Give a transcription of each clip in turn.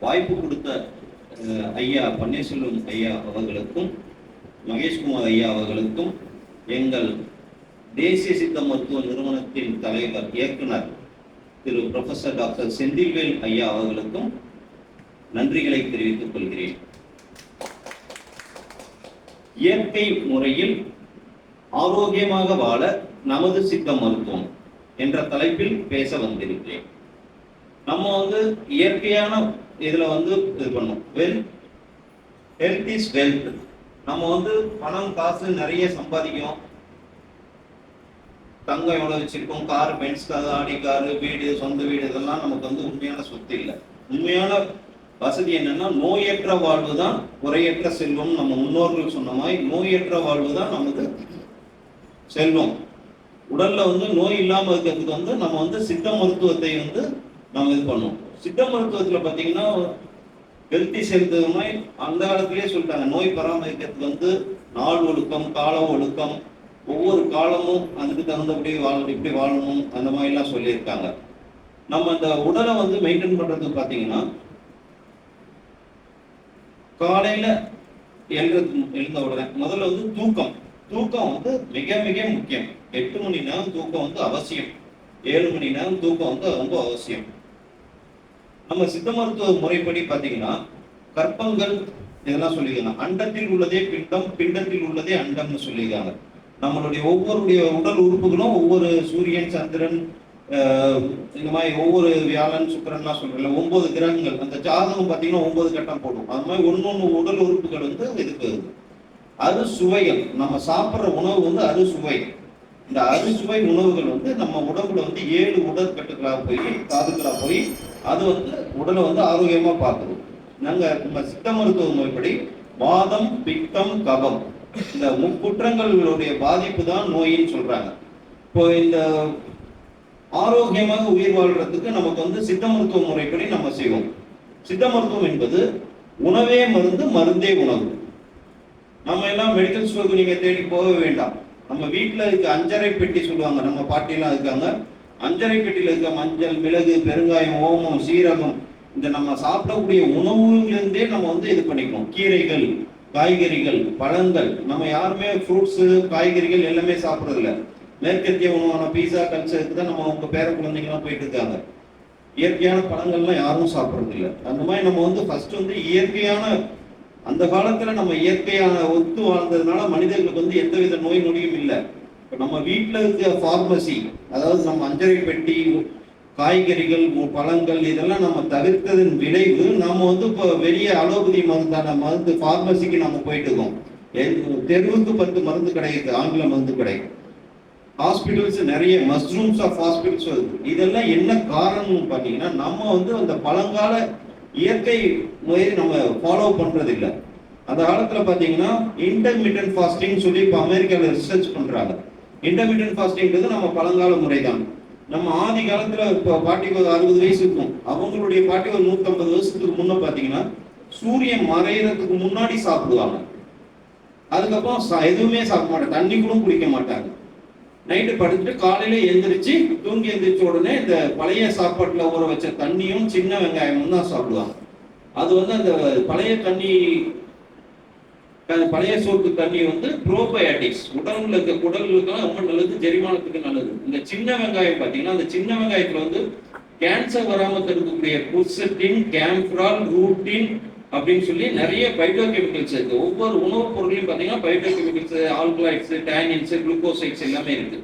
வாய்ப்பு கொடுத்த ஐயா பன்னீர்செல்வம் ஐயா அவர்களுக்கும் மகேஷ்குமார் ஐயா அவர்களுக்கும் எங்கள் தேசிய சித்த மருத்துவ நிறுவனத்தின் தலைவர் இயக்குனர் திரு ப்ரொஃபசர் டாக்டர் செந்தில்வேல் ஐயா அவர்களுக்கும் நன்றிகளை தெரிவித்துக் கொள்கிறேன். இயற்கை முறையில் ஆரோக்கியமாக வாழ நமது சித்த மருத்துவம் என்ற தலைப்பில் பேச வந்திருக்கிறேன். நம்ம இயற்கையான இதுல இது பண்ணும். Health is wealth. நம்ம பணம் காசு நிறைய சம்பாதிக்கும், தங்கம் எவ்வளவு வச்சிருக்கோம், car, Benz car, Audi car, வீடு, சொந்த வீடு, இதெல்லாம் நமக்கு உண்மையான சொத்து இல்லை. உண்மையான வசதி என்னன்னா நோயற்ற வாழ்வு தான் குறையற்ற செல்வம். நம்ம முன்னோர்கள் சொன்ன மாதிரி நோயற்ற வாழ்வு தான் நமக்கு செல்வம். உடல்ல நோய் இல்லாம இருக்கிறதுக்கு நம்ம சித்த மருத்துவத்தை நம்ம இது பண்ணுவோம். சித்த மருத்துவத்துல பாத்தீங்கன்னா ஹெல்த்தி செலுத்துமே அந்த காலத்திலேயே சொல்லிட்டாங்க. நோய் பராமரிக்கிறதுக்கு நாள் ஒழுக்கம், கால ஒழுக்கம், ஒவ்வொரு காலமும் அதுக்கு தகுந்தபடி இப்படி வாழணும், அந்த மாதிரி எல்லாம் சொல்லியிருக்காங்க. நம்ம இந்த உடலை மெயின்டைன் பண்றதுக்கு பாத்தீங்கன்னா காலையில எழுந்த உடனே முதல்ல தூக்கம் மிக மிக முக்கியம். 8 மணி நேரம் தூக்கம் அவசியம். 7 மணி நேரம் தூக்கம் ரொம்ப அவசியம். நம்ம சித்த மருத்துவ முறைப்படி பாத்தீங்கன்னா கற்பங்கள் இதெல்லாம் சொல்லியிருக்காங்க. அண்டத்தில் உள்ளதே பிண்டம், பிண்டத்தில் உள்ளதே அண்டம்னு சொல்லியிருக்காங்க. நம்மளுடைய ஒவ்வொருடைய உடல் உறுப்புகளும் ஒவ்வொரு சூரியன், சந்திரன், இந்த மாதிரி ஒவ்வொரு வியாழன், சுக்கிரன்லாம் சொல்றேன் 9 கிரகங்கள். அந்த ஜாதகம் பார்த்தீங்கன்னா 9 கட்டம் போடும். அது மாதிரி ஒன்னொன்று உடல் உறுப்புகள் இதுக்கு அறுசுவைகள். நம்ம சாப்பிட்ற உணவு அறுசுவை. இந்த அறுசுவை உணவுகள் நம்ம உடம்புல 7 உடற்கட்டுகளாக போய் தாதுக்களாக போய் அது உடலை ஆரோக்கியமா பார்க்குது. நம்ம சித்த மருத்துவ முறைப்படி வாதம், பித்தம், கபம் இந்த முக்குற்றங்களுடைய பாதிப்பு தான் நோயின்னு சொல்றாங்க. இப்போ இந்த ஆரோக்கியமாக உயிர் வாழ்றதுக்கு நமக்கு சித்த மருத்துவ முறைப்படி நம்ம செய்வோம். சித்த மருத்துவம் என்பது உணவே மருந்து, மருந்தே உணவு. நம்ம எல்லாம் மெடிக்கல் ஸ்டோருக்கு நீங்க தேடி போக வேண்டாம். நம்ம வீட்டுல இருக்க அஞ்சரை பெட்டி சொல்லுவாங்க, நம்ம பாட்டியெல்லாம் இருக்காங்க. அஞ்சரை பெட்டியில இருக்க மஞ்சள், மிளகு, பெருங்காயம், ஓமம், சீரகம், இந்த நம்ம சாப்பிடக்கூடிய உணவுலேருந்தே நம்ம இது பண்ணிக்கணும். கீரைகள், காய்கறிகள், பழங்கள். நம்ம யாருமே ஃப்ரூட்ஸு, காய்கறிகள் எல்லாமே சாப்பிட்றது இல்லை. மேற்கத்திய உணவான பீஸா கல்ச்சருக்கு தான் நம்ம உங்க பேர குழந்தைங்கலாம் போயிட்டு இருக்காங்க. இயற்கையான பழங்கள்லாம் யாரும் சாப்பிட்றது இல்லை. அந்த மாதிரி நம்ம ஃபர்ஸ்ட் இயற்கையான அந்த காலத்துல நம்ம இயற்கையான ஒத்து வாழ்ந்ததுனால மனிதர்களுக்கு எந்தவித நோய் நொடியும் இல்லை. இப்போ நம்ம வீட்டில் இருக்க ஃபார்மசி, அதாவது நம்ம அஞ்சரை பெட்டி, காய்கறிகள், பழங்கள் இதெல்லாம் நம்ம தவிர்த்ததன் விளைவு நம்ம இப்போ பெரிய அலோபதி மருந்தான மருந்து ஃபார்மசிக்கு நம்ம போயிட்டு இருக்கோம். தெருவுக்கு 10 மருந்து கிடைக்குது, ஆங்கில மருந்து கிடைக்கும். ஹாஸ்பிட்டல்ஸ் நிறைய மஸ்ரூம்ஸ் ஆஃப் ஹாஸ்பிட்டல்ஸ் வருது. இதெல்லாம் என்ன காரணம்னு பார்த்தீங்கன்னா நம்ம அந்த பழங்கால இயற்கை முறையை நம்ம ஃபாலோ பண்றது இல்லை. அந்த காலத்துல பாத்தீங்கன்னா இன்டர்மீடியன்ட் ஃபாஸ்டிங் சொல்லி இப்போ அமெரிக்காவில் ரிசர்ச் பண்றாங்க. இன்டர்மீடியன்ட் ஃபாஸ்டிங்கிறது நம்ம பழங்கால முறை தான். நம்ம ஆதி காலத்துல இப்போ பாட்டிக்கு 60 வயசு இருக்கும், அவங்களுடைய பாட்டி 150 வருஷத்துக்கு முன்ன பாத்தீங்கன்னா சூரியன் மறைகிறதுக்கு முன்னாடி சாப்பிடுவாங்க. அதுக்கப்புறம் எதுவுமே சாப்பிட மாட்டாங்க, தண்ணி கூட குடிக்க மாட்டாங்க. நைட்டு படுத்துட்டு காலையில எந்திரிச்சு தூங்கி எந்திரிச்ச உடனே இந்த பழைய சாப்பாட்டுல ஊற வச்ச தண்ணியும் சின்ன வெங்காயமும் தான் சாப்பிடுவாங்க. அது அந்த பழைய தண்ணி, பழைய சோத்து தண்ணி ப்ரோபயாட்டிக்ஸ், உடம்புல இருக்க குடலுக்குலாம் ரொம்ப நல்லது, செரிமானத்துக்கு நல்லது. இந்த சின்ன வெங்காயம் பார்த்தீங்கன்னா அந்த சின்ன வெங்காயத்துல கேன்சர் வராம தடுக்கக்கூடிய குர்செட்டின், கேம்ப்ரால், ரூட்டின் அப்படின்னு சொல்லி நிறைய பைட்டோ கெமிக்கல்ஸ் இருக்கு. ஒவ்வொரு உணவுப் பொருளையும் பார்த்தீங்கன்னா பைட்டோ கெமிக்கல்ஸ், ஆல்கலாய்ட்ஸ், டேனின்ஸ், குளுக்கோசைட்ஸ் எல்லாமே இருக்கு.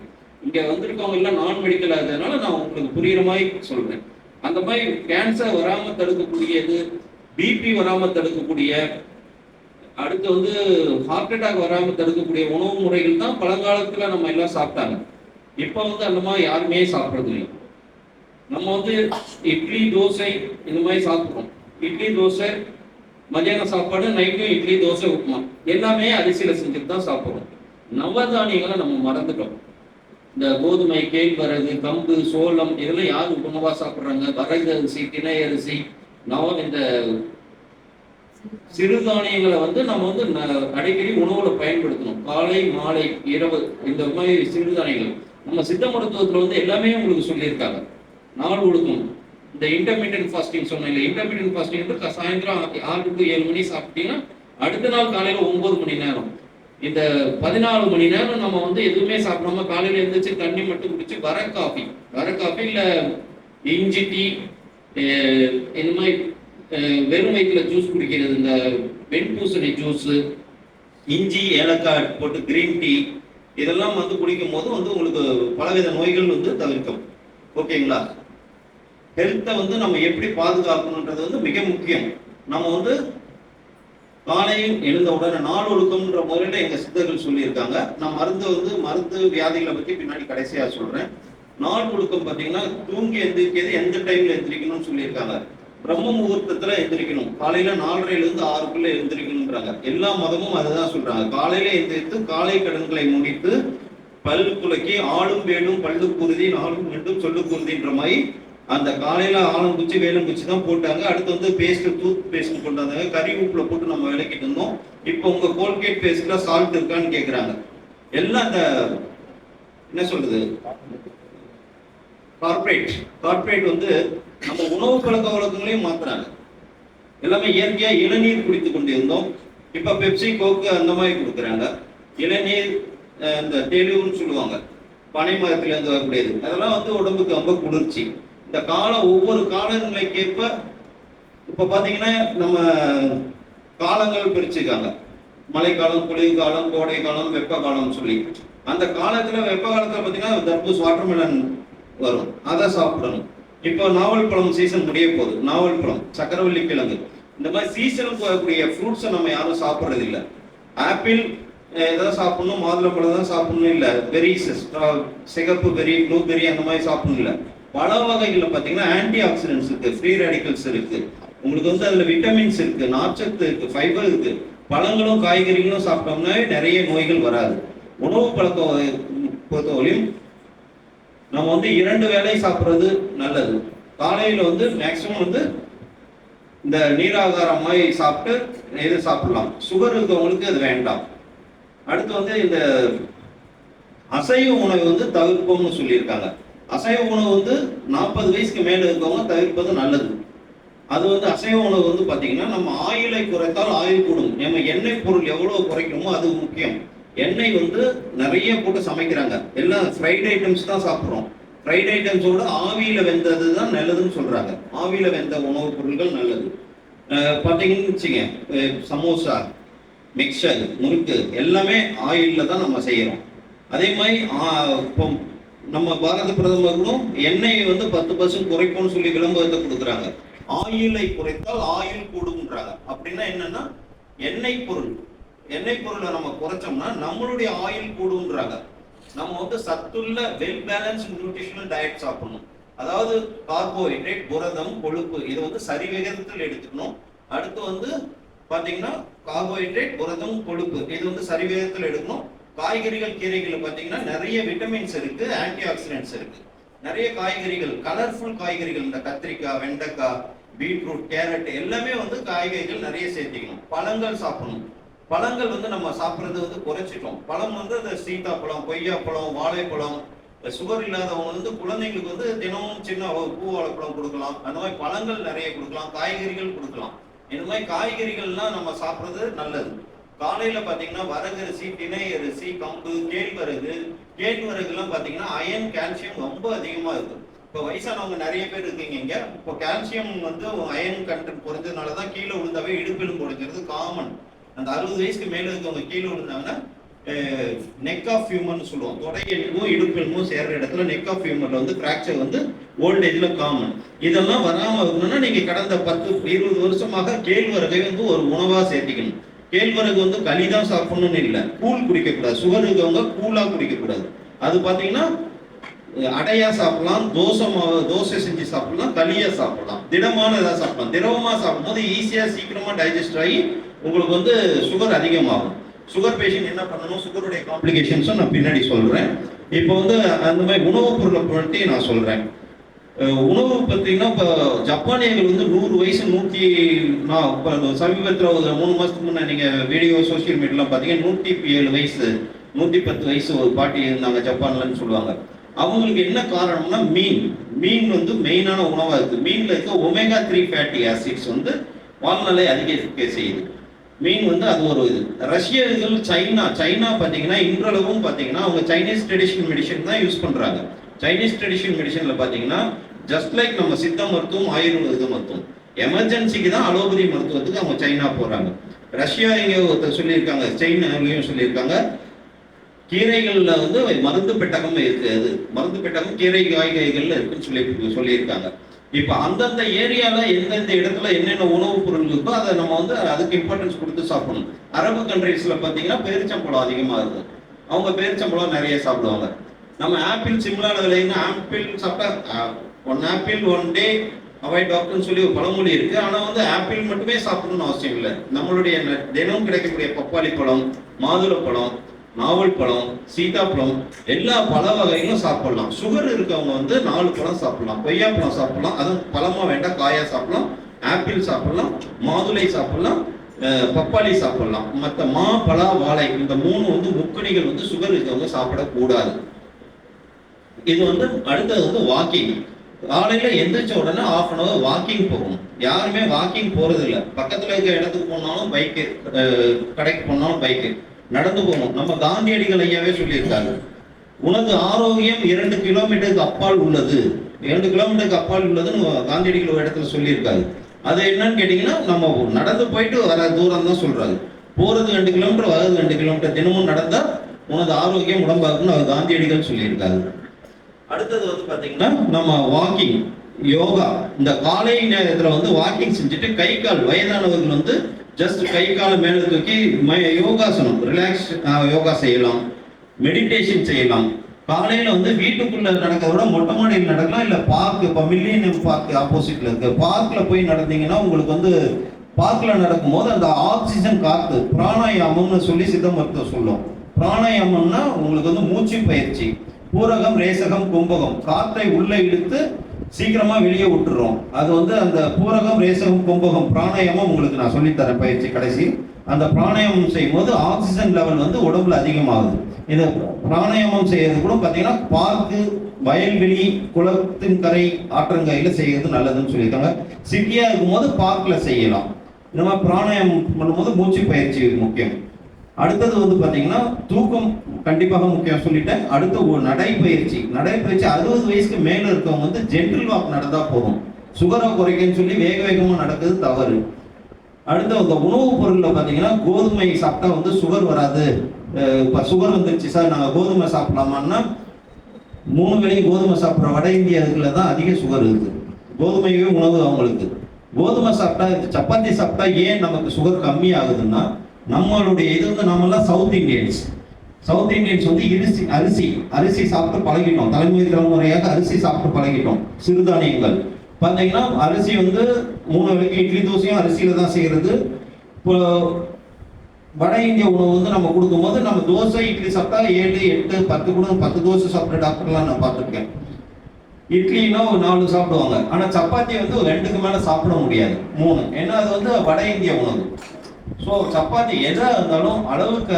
இங்க வந்திருக்கவங்க எல்லாம் நான் மெடிக்கல் ஆகுறதுனால நான் உங்களுக்கு புரியுற மாதிரி சொல்றேன். அந்த மாதிரி கேன்சர் வராம தடுக்கக்கூடியது, பிபி வராம தடுக்கக்கூடிய, அடுத்து ஹார்ட் அட்டாக் வராம தடுக்கக்கூடிய உணவு முறைகள் தான் பழங்காலத்துல நம்ம எல்லாம் சாப்பிட்டாங்க. இப்போ அந்த மாதிரி யாருமே சாப்பிட்றது இல்லை. நம்ம இட்லி, தோசை இந்த மாதிரி சாப்பிட்றோம். இட்லி, தோசை, மதியான சாப்பாடு, நைட்டும் இட்லி, தோசை, உப்புமா எல்லாமே அரிசியில செஞ்சுட்டு தான் சாப்பிட்றோம். நவதானியங்களை நம்ம மறந்துட்டோம். இந்த கோதுமை, கேழ்வரகு, கம்பு, சோளம் இதெல்லாம் யாரு உணவா சாப்பிட்றாங்க? வரகு அரிசி, திணை அரிசி, இந்த சிறுதானியங்களை நம்ம அடிக்கடி உணவுல பயன்படுத்தணும். காலை, மாலை, இரவு இந்த மாதிரி சிறுதானியங்கள் நம்ம சித்த மருத்துவத்துல எல்லாமே உங்களுக்கு சொல்லியிருக்காங்க. நாள் ஒழுக்கம், இந்த இன்டர்மீடியன்ட் ஃபாஸ்டிங் சொன்னேன் இல்லை, இன்டர்மீடியன்ட் ஃபாஸ்டிங் வந்து சாயந்தரம் 6 to 7 மணி சாப்பிட்டீங்கன்னா அடுத்த நாள் காலையில 9 மணி நேரம், இந்த 14 மணி நேரம் நம்ம வந்து எதுவுமே சாப்பிடாம காலையில எழுந்திரிச்சு தண்ணி மட்டும் குடிச்சு வர காஃபி இல்ல இஞ்சி டீ இந்த மாதிரி வெறும் வயிற்றுல ஜூஸ் குடிக்கிறது, இந்த வெண்பூசணி ஜூஸ், இஞ்சி ஏலக்காய் போட்டு கிரீன் டீ, இதெல்லாம் வந்து குடிக்கும் போது வந்து உங்களுக்கு பலவித நோய்கள் வந்து தவிர்க்கும். ஓகேங்களா? ஹெல்த்தை வந்து நம்ம எப்படி பாதுகாக்கணுன்றது வந்து மிக முக்கியம். நம்ம வந்து காலையில் எழுந்த உடனே நாள் ஒழுக்கம்ன்ற முறையில எங்க சித்தர்கள் சொல்லியிருக்காங்க. நான் மருந்து வியாதிகளை பத்தி பின்னாடி கடைசியா சொல்றேன். நாள் ஒழுக்கம் பார்த்தீங்கன்னா தூங்கி எந்திரிக்கிறது எந்த டைம்ல எந்திரிக்கணும்னு சொல்லியிருக்காங்க. பிரம்ம முகூர்த்தத்துல எந்திரிக்கணும். காலையில 4:30 to 6 எந்திரிக்கணும்ன்றாங்க. எல்லா மதமும் அதுதான் சொல்றாங்க. காலையில எந்திரித்து காலை கடன்களை முடித்து பல்லு குலக்கி ஆளும் வேலும் பல்லு குருதி நாளும் மீண்டும் சொல்லு குருதின்ற மாதிரி அந்த காலையில ஆலங்குச்சி வேலுங்குச்சி தான் போட்டாங்க. அடுத்து வந்து டூத் பேஸ்ட் கொண்டு வந்தாங்க. கறி உப்புல போட்டு நம்ம விளக்கிட்டு இருந்தோம். இப்போ உங்க கோல்கேட் பேஸ்ட்ல சால்ட் இருக்கான்னு கேட்குறாங்க. எல்லாம் அந்த என்ன சொல்றது கார்பரேட் வந்து நம்ம உணவு பழக்க வழக்கங்களையும் மாத்துறாங்க. எல்லாமே இயற்கையா இளநீர் குடித்து கொண்டு இருந்தோம். இப்ப பெப்சி கோக்கு அந்த மாதிரி கொடுக்குறாங்க. இளநீர் இந்த தெளிவுன்னு சொல்லுவாங்க, பனை மரத்துல இருந்து வரக்கூடியது. அதெல்லாம் வந்து உடம்புக்கு ரொம்ப குளிர்ச்சி. இந்த காலம் ஒவ்வொரு காலநிலைக்கேற்ப இப்ப பாத்தீங்கன்னா நம்ம காலங்கள் பிரிச்சுக்காங்க. மழைக்காலம், குளிர்காலம், கோடை காலம், வெப்ப காலம் சொல்லி. அந்த காலத்துல வெப்ப காலத்துல பாத்தீங்கன்னா தர்பூஸ் வாட்டர்மெலன் வரும், அதை சாப்பிடணும். இப்போ நாவல் பழம் சீசன் முடிய போகுது. நாவல் பழம், சக்கரவள்ளி கிழங்கு, இந்த மாதிரி சீசனுக்கு வரக்கூடிய ஃப்ரூட்ஸை நம்ம யாரும் சாப்பிட்றது இல்லை. ஆப்பிள் எதாவது சாப்பிடணும், மாதுளம்பழம் தான் சாப்பிடணும் இல்லை, பெரிஸ் சிகப்பு பெரி, ப்ளூபெரி அந்த மாதிரி சாப்பிடணும் இல்லை. பல வகைகளில் பார்த்தீங்கன்னா ஆன்டி ஆக்சிடென்ட்ஸ் இருக்கு, ஃப்ரீ ரேடிக்கல்ஸ் இருக்கு, உங்களுக்கு வந்து அதில் விட்டமின்ஸ் இருக்கு, நார்ச்சத்து இருக்கு, ஃபைபர் இருக்கு. பழங்களும் காய்கறிகளும் சாப்பிட்டோம்னா நிறைய நோய்கள் வராது. உணவு பழக்கம் பொறுத்தவரையும் நம்ம வந்து 2 வேளை சாப்பிட்றது நல்லது. காலையில வந்து மேக்சிமம் வந்து இந்த நீராகாரம் மாதிரி சாப்பிட்டு எது சாப்பிடலாம். சுகர் இருக்கவங்களுக்கு அது வேண்டாம். அடுத்து வந்து இந்த அசைவ உணவு வந்து தவிர்ப்போம்னு சொல்லியிருக்காங்க. அசைவ உணவு வந்து 40 வயசுக்கு மேல இருக்கவங்க தவிர்ப்பது நல்லது. அது வந்து அசைவ உணவு வந்து பாத்தீங்கன்னா நம்ம ஆயிலை குறைத்தால் ஆயில் கூடும். நம்ம எண்ணெய் பொருள் எவ்வளவு குறைக்கணுமோ அது முக்கியம். எண்ணெய் வந்து நிறைய போட்டு சமைக்கிறாங்க. எல்லாம் ஃப்ரைட் ஐட்டம்ஸ் தான் சாப்பிட்றோம். ஃப்ரைட் ஐட்டம்ஸோட ஆவியில வெந்தது தான் நல்லதுன்னு சொல்றாங்க. ஆவியில வெந்த உணவுப் பொருட்கள் நல்லது. பார்த்தீங்கன்னு வச்சுங்க, சமோசா, மிக்சர், முறுக்கு எல்லாமே ஆயிலில் தான் நம்ம செய்கிறோம். அதே மாதிரி இப்போ நம்ம பாரத பிரதமர்களும் எண்ணெயை வந்து 10% குறைப்போம்னு சொல்லி விளம்பரத்தை கொடுக்குறாங்க. ஆயிலை குறைத்தால் ஆயில் கூடும்ன்றாங்க. அப்படின்னா என்னன்னா எண்ணெய் பொருளை நம்ம குறைச்சோம்னா நம்மளுடைய ஆயில் கூடும்ன்றாங்க. நம்ம வந்து சத்துள்ள வெல் பேலன்ஸ் நியூட்ரிஷனல் டயட் சாப்பிடணும். அதாவது கார்போஹைட்ரேட், புரதம், கொழுப்பு இது வந்து சரி விகிதத்தில் எடுத்துக்கணும். அடுத்து வந்து பாத்தீங்கன்னா கார்போஹைட்ரேட், புரதம், கொழுப்பு இது வந்து சரி விகிதத்தில் எடுக்கணும். காய்கறிகள், கீரைகள் பாத்தீங்கன்னா நிறைய விட்டமின்ஸ் இருக்கு, ஆன்டி ஆக்சிடென்ட்ஸ் இருக்கு. நிறைய காய்கறிகள், கலர்ஃபுல் காய்கறிகள், இந்த கத்திரிக்காய், வெண்டைக்காய், பீட்ரூட், கேரட் எல்லாமே வந்து காய்கறிகள் நிறைய சேர்த்திக்கணும். பழங்கள் சாப்பிடணும். பழங்கள் வந்து நம்ம சாப்பிட்றது வந்து குறைச்சிட்டோம். பழம் வந்து இந்த சீத்தாப்பழம், கொய்யாப்பழம், வாழைப்பழம், சுகர் இல்லாதவங்க வந்து குழந்தைங்களுக்கு வந்து தினமும் சின்ன பூ வாழைப்பழம் கொடுக்கலாம். அந்த மாதிரி பழங்கள் நிறைய கொடுக்கலாம், காய்கறிகள் கொடுக்கலாம். இந்த மாதிரி காய்கறிகள்லாம் நம்ம சாப்பிட்றது நல்லது. காலையில பாத்தீங்கன்னா வரகரிசி, திணை அரிசி, கம்பு, கேழ்வரகுலாம் பாத்தீங்கன்னா அயன், கால்சியம் ரொம்ப அதிகமா இருக்கு. இப்போ வயசானவங்க நிறைய பேர் இருக்கீங்க இங்க. இப்போ கால்சியம் வந்து அயன் கண்டென்ட் குறைஞ்சதுனாலதான் கீழே விழுந்தாவே இடுப்பிலும் குறைஞ்சிருது காமன். அந்த 60 வயசுக்கு மேல இருக்கவங்க கீழே விழுந்தாங்கன்னா நெக் ஆஃப் ஹியூமன் சொல்லுவோம். தொடையெலும்பும் இடுப்பெலும்பும் சேர்ற இடத்துல நெக் ஆஃப் ஹியூமன்ல வந்து பிராக்சர் வந்து ஓல்ட் ஏஜ்ல காமன். இதெல்லாம் வராம இருக்கணும்னா நீங்க கடந்த 10-20 வருஷமாக கேழ்வரகை வந்து ஒரு உணவா சேர்த்திக்கணும். கேழ்வரகு வந்து களி தான் சாப்பிடணும்னு இல்லை, கூழ் குடிக்க கூடாது. சுகர் இருக்கவங்க கூழா குடிக்க கூடாது. அது பாத்தீங்கன்னா அடையா சாப்பிடலாம், தோசை செஞ்சு சாப்பிடலாம், களியா சாப்பிடலாம், திடமான ஏதாவது சாப்பிடலாம். திரவமா சாப்பிடும்போது ஈஸியா சீக்கிரமா டைஜஸ்ட் ஆகி உங்களுக்கு வந்து சுகர் அதிகமாகும். சுகர் பேஷண்ட் என்ன பண்ணணும், சுகருடைய காம்ப்ளிகேஷன்ஸும் நான் பின்னாடி சொல்றேன். இப்போ வந்து அந்த மாதிரி உணவுப் பொருளை பற்றி நான் சொல்றேன். உணவு பார்த்தீங்கன்னா இப்போ ஜப்பானியர்கள் வந்து 100 வயசு இப்போ சமீபத்தில் ஒரு 3 மாதத்துக்கு முன்னே நீங்கள் வீடியோ சோசியல் மீடியாலாம் பார்த்தீங்கன்னா 107 வயசு 110 வயசு ஒரு பாட்டி இருந்தாங்க ஜப்பான்லன்னு சொல்லுவாங்க. அவங்களுக்கு என்ன காரணம்னா மீன் வந்து மெயினான உணவாக இருக்குது. மீன்ல இருக்க ஒமேகா 3 ஃபேட்டி ஆசிட்ஸ் வந்து வாழ்நாளை அதிகரிக்க செய்யுது. மீன் வந்து அது ஒரு இது. ரஷ்யர்கள் சைனா பார்த்தீங்கன்னா இன்றளவும் பார்த்தீங்கன்னா அவங்க சைனீஸ் ட்ரெடிஷனல் மெடிசன் தான் யூஸ் பண்றாங்க. சைனீஸ் ட்ரெடிஷனல் மெடிசன்ல பார்த்தீங்கன்னா ஜஸ்ட் லைக் நம்ம சித்த மருத்துவம் ஆயுர்வேத மருத்துவம் எமர்ஜென்சிக்கு தான் அலோபதி மருத்துவத்துக்கு அவங்க சைனா போறாங்க. ரஷ்யா இங்கே ஒருத்தர் சொல்லியிருக்காங்க, சைனாலையும் சொல்லியிருக்காங்க, கீரைகள்ல வந்து மருந்து பெட்டகம் இருக்கு, அது மருந்து பெட்டகம் கீரை காய்கறிகள்ல இருக்குன்னு சொல்லியிருக்காங்க. இப்ப அந்தந்த ஏரியால எந்தெந்த இடத்துல என்னென்ன உணவுப் பொருள் இருக்கோ அதை நம்ம வந்து அதுக்கு இம்பார்ட்டன்ஸ் கொடுத்து சாப்பிடணும். அரபு கண்ட்ரீஸ்ல பாத்தீங்கன்னா பேரிச்சம்பழம் அதிகமா இருக்கும், அவங்க பேரிச்சம்பழம் நிறைய சாப்பிடுவாங்க. நம்ம ஆப்பிள் சிம்லால விளையுங்க, ஆப்பிள் சாப்பிட்டா 1 ஆப்பிள் 1 டே அவாய்ட் டாக்டர்னு சொல்லி ஒரு பழமொழி இருக்கு. ஆனா வந்து ஆப்பிள் மட்டுமே சாப்பிடணும்னு அவசியம் இல்லை. நம்மளுடைய தினம் கிடைக்கக்கூடிய பப்பாளி பழம், மாதுளப்பழம், நாவல் பழம், சீதாப்பழம், எல்லா பழ வகைகளும் சாப்பிடலாம். சுகர் இருக்கவங்க வந்து 4 பழம் சாப்பிடலாம், கொய்யா பழம் சாப்பிடலாம், அதுவும் பழமா வேண்டாம், காயா சாப்பிடலாம், ஆப்பிள் சாப்பிடலாம், மாதுளை சாப்பிடலாம், பப்பாளி சாப்பிடலாம். மற்ற மா, பலா, வாழை இந்த 3 வந்து முக்கணிகள் வந்து சுகர் இருக்கவங்க சாப்பிடக்கூடாது. இது வந்து அடுத்தது வந்து வாக்கிங். காலையில எந்திரிச்ச உடனே 1/2 hour வாக்கிங் போகணும். யாருமே வாக்கிங் போறது இல்லை. பக்கத்துல இருக்க இடத்துக்கு போனாலும் பைக்கு, கடைக்கு போனாலும் பைக்கு, நடந்து போகணும். நம்ம காந்தியடிகள் ஐயாவே சொல்லியிருக்காங்க, உனது ஆரோக்கியம் 2 கிலோமீட்டருக்கு அப்பால் உள்ளது, 2 கிலோமீட்டருக்கு அப்பால் உள்ளதுன்னு காந்தியடிகள் ஒரு இடத்துல சொல்லியிருக்காரு. அது என்னன்னு கேட்டீங்கன்னா நம்ம நடந்து போயிட்டு வர தூரம் தான் சொல்றாரு. போறது 2 கிலோமீட்டர், வர்றது 2 கிலோமீட்டர், தினமும் நடந்தா உனது ஆரோக்கியம் உடம்பாக்குன்னு அவர் காந்தியடிகள் சொல்லியிருக்காரு. அடுத்தது வந்து பாத்தீங்கன்னா நம்ம வாக்கிங், யோகா. இந்த காலை நேரத்துல வந்து வாக்கிங் செஞ்சுட்டு கை கால், வயதானவர்கள் வந்து ஜஸ்ட் கை கால மேல தூக்கி யோகாசனம், ரிலாக்ஸ் யோகா செய்யலாம், மெடிடேஷன் செய்யலாம். காலையில வந்து வீட்டுக்குள்ள நடக்கிறத விட மொட்டை மாடியில் நடக்கலாம், இல்ல பார்க், இப்போ மில்லியன் பார்க் ஆப்போசிட்ல இருக்கு பார்க்ல போய் நடந்தீங்கன்னா உங்களுக்கு வந்து பார்க்ல நடக்கும்போது அந்த ஆக்சிஜன் காத்து, பிராணாயாமம்னு சொல்லி சித்த மருத்துவம் சொல்லும். பிராணாயாமம்னா உங்களுக்கு வந்து மூச்சு பயிற்சி, பூரகம், ரேசகம், கும்பகம், காற்றை உள்ள இழுத்து சீக்கிரமா வெளியே விட்டுறோம். அது வந்து அந்த பூரகம், ரேசகம், கும்பகம் பிராணாயாமம் உங்களுக்கு நான் சொல்லித்தரேன் பயிற்சி கடைசி. அந்த பிராணாயாமம் செய்யும் போது ஆக்சிஜன் லெவல் வந்து உடம்புல அதிகமாகுது. இது பிராணாயாமம் செய்யறது கூட பார்த்தீங்கன்னா பார்க்கு, வயல்வெளி, குளத்தின் கரை, ஆற்றங்கையில செய்யறது நல்லதுன்னு சொல்லியிருக்காங்க. சிட்டியா இருக்கும்போது பார்க்ல செய்யலாம். இந்த மாதிரி பிராணாயாமம் பண்ணும்போது மூச்சு பயிற்சி முக்கியம். அடுத்தது வந்து பாத்தீங்கன்னா தூக்கம் கண்டிப்பாக முக்கியம் சொல்லிட்டேன். அடுத்து ஒரு நடைப்பயிற்சி 60 வயசுக்கு மேல இருக்கவங்க வந்து ஜென்டில் வாக் நடந்தா போதும். சுகரை குறைக்கன்னு சொல்லி வேக வேகமா நடக்குது தவறு. அடுத்து அந்த உணவுப் பொருள்ல பாத்தீங்கன்னா கோதுமை சாப்பிட்டா வந்து சுகர் வராது. இப்ப சுகர் வந்துருச்சு சார், நாங்க கோதுமை சாப்பிடலாமான்னா 3 வேளையும் கோதுமை சாப்பிட்ற வட இந்தியர்கள தான் அதிக சுகர் இருக்குது. கோதுமையே உணவு அவங்களுக்கு. கோதுமை சாப்பிட்டா, சப்பாத்தி சாப்பிட்டா ஏன் நமக்கு சுகர் கம்மி ஆகுதுன்னா, நம்மளுடைய இது வந்து நம்மளாம் சவுத் இந்தியன்ஸ் வந்து அரிசி சாப்பிட்டு பழகிட்டோம். தலைமுறையாக அரிசி சாப்பிட்டு பழகிட்டோம். சிறுதானியங்கள் பார்த்தீங்கன்னா அரிசி வந்து 3 வேளைக்கு இட்லி தோசையும் அரிசியில தான் செய்யறது. இப்போ வட இந்திய உணவு வந்து நம்ம கொடுக்கும்போது நம்ம தோசை இட்லி சாப்பிட்டா 7, 8, 10 கூட 10 தோசை சாப்பிட்ட டாக்டர்லாம் நான் பார்த்துருக்கேன். இட்லின்னா ஒரு 4 சாப்பிடுவாங்க. ஆனா சப்பாத்தி வந்து ஒரு 2க்கு மேல சாப்பிட முடியாது, 3. ஏன்னா அது வந்து வட இந்திய உணவு. ஸோ சப்பாத்தி எதா இருந்தாலும் அளவுக்கு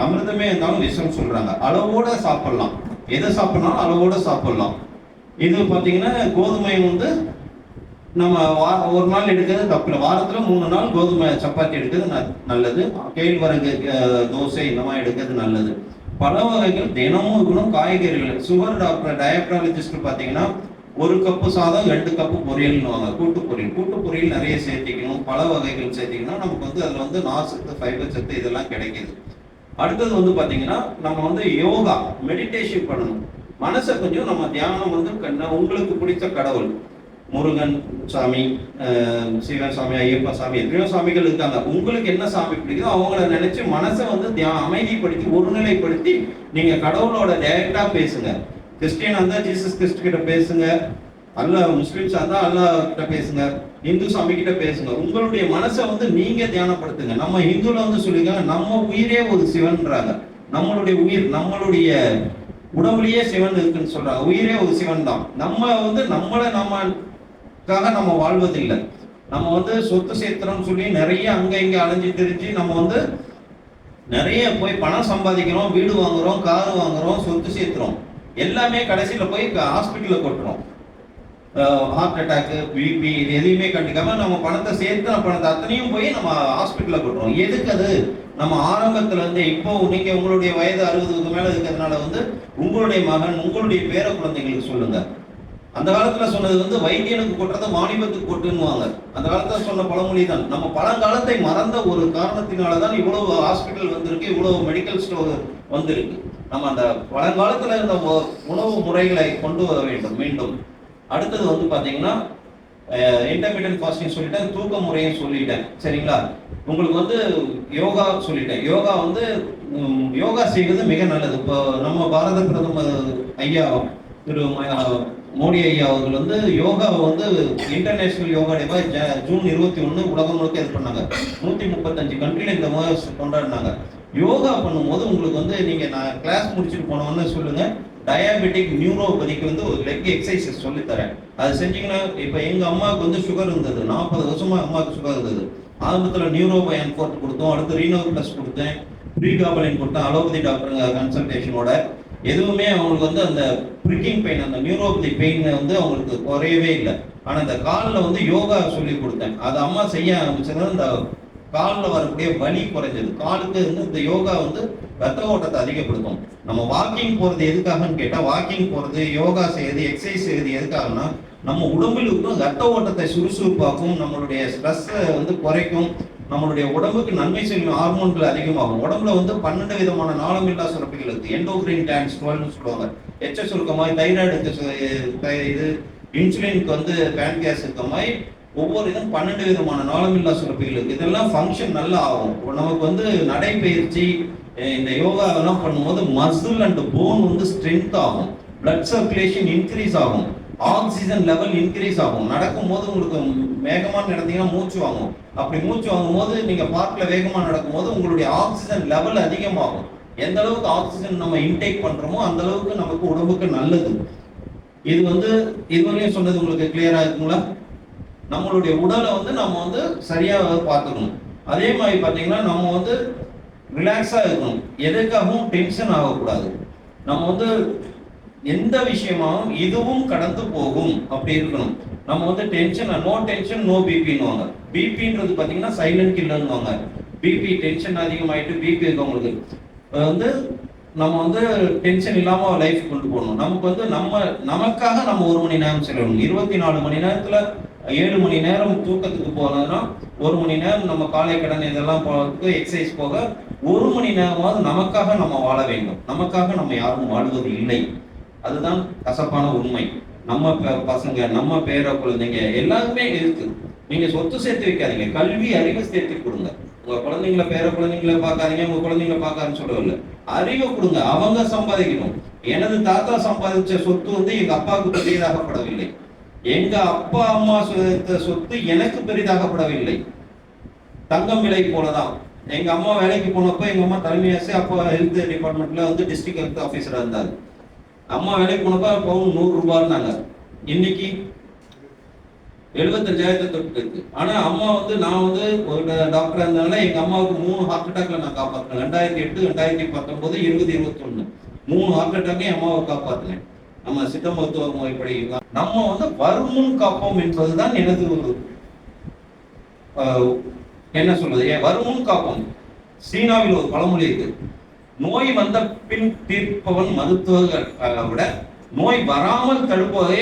அமிர்தமே இருந்தாலும் விஷம் சொல்றாங்க. அளவோட சாப்பிடலாம், எதை சாப்பிடலாம் அளவோட சாப்பிடலாம். இது பார்த்தீங்கன்னா கோதுமை வந்து நம்ம ஒரு நாள் எடுக்கிறது தப்பில்லை, வாரத்துல 3 நாள் கோதுமை சப்பாத்தி எடுக்கிறது நல்லது. கேழ்வரகு தோசை இந்த மாதிரி எடுக்கிறது நல்லது. பல வகைகள் தினமும் இருக்கணும். காய்கறிகள், சுகர் டாக்டர் டயப்டாலஜிஸ்ட் பார்த்தீங்கன்னா 1 கப்பு சாதம் 2 கப்பு பொரியல்னுவாங்க. கூட்டு பொரியல் நிறைய சேர்த்திக்கணும். பல வகைகள் சேர்த்திக்கணும். நமக்கு வந்து அதில் வந்து நார் சத்து, ஃபைபர் சத்து இதெல்லாம் கிடைக்கிது. அடுத்தது வந்து பார்த்தீங்கன்னா நம்ம வந்து யோகா, மெடிடேஷன் பண்ணணும். மனசை கொஞ்சம் நம்ம தியானம் வந்து உங்களுக்கு பிடிச்ச கடவுள், முருகன் சாமி, சிவன் சாமி, ஐயப்ப சாமி, எத்தனையோ சாமிகள் இருக்காங்க. உங்களுக்கு என்ன சாமி பிடிக்குதோ அவங்கள நினைச்சு மனசை வந்து அமைதிப்படுத்தி ஒருநிலைப்படுத்தி நீங்க கடவுளோட டைரக்டா பேசுங்க. கிறிஸ்டியனா இருந்தா ஜீசஸ் கிறிஸ்ட் கிட்ட பேசுங்க, அல்லாஹ் முஸ்லிம்ஸா இருந்தா அல்லாஹ் கிட்ட பேசுங்க, இந்து சாமி கிட்ட பேசுங்க. உங்களுடைய மனசை வந்து நீங்க தியானப்படுத்துங்க. நம்ம இந்துல வந்து சொல்லிருக்காங்க, நம்ம உயிரே ஒரு சிவன்றாங்க. நம்மளுடைய உயிர், நம்மளுடைய உடம்புலயே சிவன் இருக்குன்னு சொல்றாங்க. உயிரே ஒரு சிவன் தான். நம்ம வந்து நம்மளுக்காக நம்ம வாழ்வதில்லை. நம்ம வந்து சொத்து சேர்த்துறோம்னு சொல்லி நிறைய அங்க இங்க அலைஞ்சு திரிஞ்சு நம்ம வந்து நிறைய போய் பணம் சம்பாதிக்கிறோம், வீடு வாங்குறோம், கார் வாங்குறோம், சொத்து சேர்த்துறோம். எல்லாமே கடைசியில் போய் ஹாஸ்பிட்டலில் கொட்டுறோம். ஹார்ட் அட்டாக்கு, பிபி, இது எதையுமே கண்டிக்காம நம்ம பணத்தை சேர்த்து பணத்தை அத்தனையும் போய் நம்ம ஹாஸ்பிட்டலில் கொட்டுறோம். எதுக்கு அது? நம்ம ஆரம்பத்துல இருந்து இப்போ நீங்க உங்களுடைய வயது 60க்கு மேல இருக்கிறதுனால உங்களுடைய மகன், உங்களுடைய பேர குழந்தைங்களுக்கு சொல்லுங்க. அந்த காலத்துல சொன்னது வைத்தியனுக்கு கொட்டுறத வாணிபத்துக்கு கொட்டுன்னுவாங்க. அந்த காலத்துல சொன்ன பழமொழி தான். நம்ம பழங்காலத்தை மறந்த ஒரு காரணத்தினாலதான் இவ்வளவு ஹாஸ்பிட்டல் வந்திருக்கு, இவ்வளவு மெடிக்கல் ஸ்டோர் வந்திருக்கு. நம்ம அந்த பழங்காலத்துல இருந்த உணவு முறைகளை கொண்டு வர வேண்டும் மீண்டும். அடுத்தது பாத்தீங்கன்னா இன்டர்மீடியன்ட் ஃபாஸ்டிங் சொல்லிட்டேன், தூக்க முறையும் சொல்லிட்டேன். சரிங்களா? உங்களுக்கு யோகா சொல்லிட்டேன். யோகா செய்வது மிக நல்லது. இப்போ நம்ம பாரத பிரதமர் ஐயா திரு மோடி ஐயா அவர்கள் யோகா இன்டர்நேஷனல் யோகா டே ஜூன் 21 உலகம் முழுக்க இது பண்ணாங்க. 135 கண்ட்ரில இந்த மாதிரி கொண்டாடினாங்க. யோகா பண்ணும்போது உங்களுக்கு நீங்க நான் கிளாஸ் முடிச்சுட்டு போனோன்னு சொல்லுங்க, டயாபெட்டிக் நியூரோபதிக்கு ஒரு லெக் எக்ஸசைஸ் சொல்லி தரேன். அது செஞ்சீங்கன்னா, இப்போ எங்க அம்மாவுக்கு சுகர் இருந்தது, 40 வருஷமா அம்மாவுக்கு சுகர் இருந்தது. ஆரம்பத்தில் நியூரோபயன் ஃபோர்ட் கொடுத்தோம், அடுத்து ரீனோ பிளஸ் கொடுத்தேன், ப்ரீகாபலின் கொடுத்தேன், அலோபதி டாக்டருங்க கன்சல்டேஷனோட. எதுவுமே அவங்களுக்கு அந்த பிரிக்கிங் பெயின், அந்த நியூரோபதி பெயின் அவங்களுக்கு குறையவே இல்லை. ஆனால் இந்த காலில் யோகா சொல்லி கொடுத்தேன். அது அம்மா செய்ய ஆரம்பிச்சது இந்த காலில் வரக்கூடிய வலி குறைஞ்சது. காலுக்கு இந்த யோகா ரத்த ஓட்டத்தை அதிகப்படுத்தும். நம்ம வாக்கிங் போறது எதுக்காகன்னு கேட்டா, வாக்கிங் போறது, யோகா செய்யறது, எக்ஸசைஸ் செய்யறது எதுக்காகனா நம்ம உடம்பில் இருக்கும் ரத்த ஓட்டத்தை சுறுசுறுப்பாக்கும், நம்மளுடைய ஸ்ட்ரெஸ்ஸை குறைக்கும், நம்மளுடைய உடம்புக்கு நன்மை செய்யும் ஹார்மோன்கள் அதிகமாகும். உடம்புல 12 விதமான நாளமில்லா சுரப்பிகள் இருக்கு. எண்டோக்ரைன் கிளாண்ட்ஸ் 12 சொல்லுவாங்க. எச்ச சுருக்கமாய் தைராய்டுக்கு இது, இன்சுலினுக்கு பேன்கியாஸ் இருக்க மாதிரி ஒவ்வொரு இதுவும் 12 விதமான நாளமில்லா சுரப்பிகள் இருக்கு. இதெல்லாம் ஃபங்க்ஷன் நல்லா ஆகும். நமக்கு நடைப்பயிற்சி, இந்த யோகா எல்லாம் பண்ணும்போது மசில் அண்ட் போன் ஸ்ட்ரென்த் ஆகும், பிளட் சர்க்குலேஷன் இன்க்ரீஸ் ஆகும், ஆக்சிஜன் லெவல் இன்க்ரீஸ் ஆகும். நடக்கும் போது உங்களுக்கு வேகமா நடந்தீங்கன்னா மூச்சு வாங்கும். அப்படி மூச்சு வாங்கும் போது நீங்க பார்க்ல வேகமா நடக்கும் போது உங்களுடைய ஆக்சிஜன் லெவல் அதிகமாகும். எந்த அளவுக்கு ஆக்சிஜன் நம்ம இன்டேக் பண்றோமோ அந்த அளவுக்கு நமக்கு உடம்புக்கு நல்லது. இது இதுவரையும் சொன்னது உங்களுக்கு கிளியரா இருக்குங்களா? நம்மளுடைய உடலை நம்ம சரியா பார்த்துக்கணும். அதே மாதிரி பார்த்தீங்கன்னா நம்ம ரிலாக்ஸா இருக்கணும். எதுக்காகவும் டென்ஷன் ஆகக்கூடாது. நம்ம எந்த விஷயமாகவும் இதுவும் கடந்து போகும் அப்படி இருக்கணும். நம்ம டென்ஷன், நோ டென்ஷன் நோ பிபின்னுவாங்க. பிபின்றது பார்த்தீங்கன்னா சைலண்ட் கில்லர்னுவாங்க. பிபி டென்ஷன் அதிகமாயிட்டு பிபி இருக்கவங்களுக்கு நம்ம டென்ஷன் இல்லாம லைஃப் கொண்டு போகணும். நமக்கு நமக்காக நம்ம 1 மணி நேரம் செலவிடணும். 24 மணி நேரத்துல 7 மணி நேரம் தூக்கத்துக்கு போனதுன்னா 1 மணி நேரம் நம்ம காலை கடன் இதெல்லாம் போகிறதுக்கு எக்ஸசைஸ் போக 1 மணி நேரமாவது நமக்காக நம்ம வாழ வேண்டும். நமக்காக நம்ம யாரும் வாழ்வது இல்லை. அதுதான் கசப்பான உண்மை. நம்ம பசங்க, நம்ம பேர குழந்தைங்க எல்லாருமே இருக்கு. நீங்க சொத்து சேர்த்து வைக்காதீங்க, கல்வி அறிவை சேர்த்து கொடுங்க. உங்க குழந்தைங்கள பேர குழந்தைங்கள பார்க்காதீங்க, உங்க குழந்தைங்கள பார்க்காதுன்னு சொல்லவில்லை. அறிவை கொடுங்க, அவங்க சம்பாதிக்கணும். எனது தாத்தா சம்பாதிச்ச சொத்து எங்க அப்பாவுக்கு பெரியதாகப்படவில்லை. எங்க அப்பா அம்மா சொத்து எனக்கு பெரிதாகப்படவில்லை. தங்கம் விலை போலதான். எங்க அம்மா வேலைக்கு போனப்ப எங்க அம்மா தலைமை ஆசை, அப்போ ஹெல்த் டிபார்ட்மெண்ட்ல டிஸ்ட்ரிக்ட் ஹெல்த் ஆஃபீஸரா இருந்தாரு. அம்மா வேலைக்கு போனப்ப பவுன் 100 ரூபாய்னாங்க. இன்னைக்கு 75,000 தொட்டு இருக்கு. ஆனா அம்மா நான் ஒரு டாக்டரா இருந்தனால எங்க அம்மாவுக்கு 3 ஹார்ட் அட்டாக்ல நான் காப்பாற்றினேன். 2008, 2019, 2021 3 ஹார்ட் அட்டாக்கையும் அம்மாவை காப்பாற்றினேன். நம்ம சித்த மருத்துவ முறைப்படி நம்ம வருமுன் காப்போம் என்பதுதான் எனது என்ன சொல்றது, வருமுன் காப்போம். சீனாவில் ஒரு பழமொழி இருக்கு, நோய் வந்த பின் தீர்ப்பவன் மருத்துவர்கள் விட நோய் வராமல் தடுப்பதே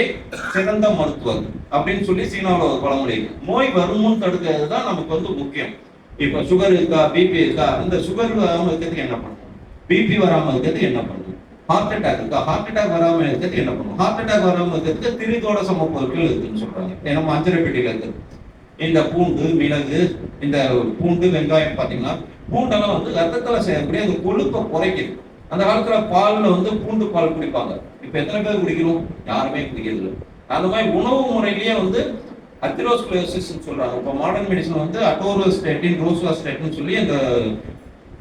சிறந்த மருத்துவர் அப்படின்னு சொல்லி சீனாவில் ஒரு பழமொழி இருக்கு. நோய் வருமுன் தடுக்கிறது தான் நமக்கு முக்கியம். இப்ப சுகர் இருக்கா, பிபி இருக்கா, இந்த சுகர் வராமல் இருக்கிறதுக்கு என்ன பண்ணணும், பிபி வராமல் இருக்கிறதுக்கு என்ன பண்ணணும், ஹார்ட் அட்டாக் இருக்கா, ஹார்ட் அட்டாக் வராம இருக்கிறதுக்கு என்ன பண்ணும், ஹார்ட் அட்டாக் வராம இருக்கிறதுக்கு திரிதோட சம பொருட்கள் இருக்குன்னு சொல்றாங்க. நம்ம அஞ்சரை பெட்டியில இருக்கு. இந்த பூண்டு, மிளகு, இந்த பூண்டு, வெங்காயம் பாத்தீங்கன்னா பூண்டெல்லாம் ரத்தத்துல செய்யக்கூடிய அந்த கொழுப்பை குறைக்குது. அந்த காலத்துல பால்ல பூண்டு பால் குடிப்பாங்க. இப்ப எத்தனை பேர் குடிக்கிறோம்? யாருமே குடிக்கிறது இல்லை. அந்த மாதிரி உணவு முறையிலேயே அத்திரோஸ்க்ளரோசிஸ் சொல்றாங்க. இப்போ மாடர்ன் மெடிசன் அட்டோரோஸ்டேட்டின், ரோசுவாஸ்டேட்டின் சொல்லி அந்த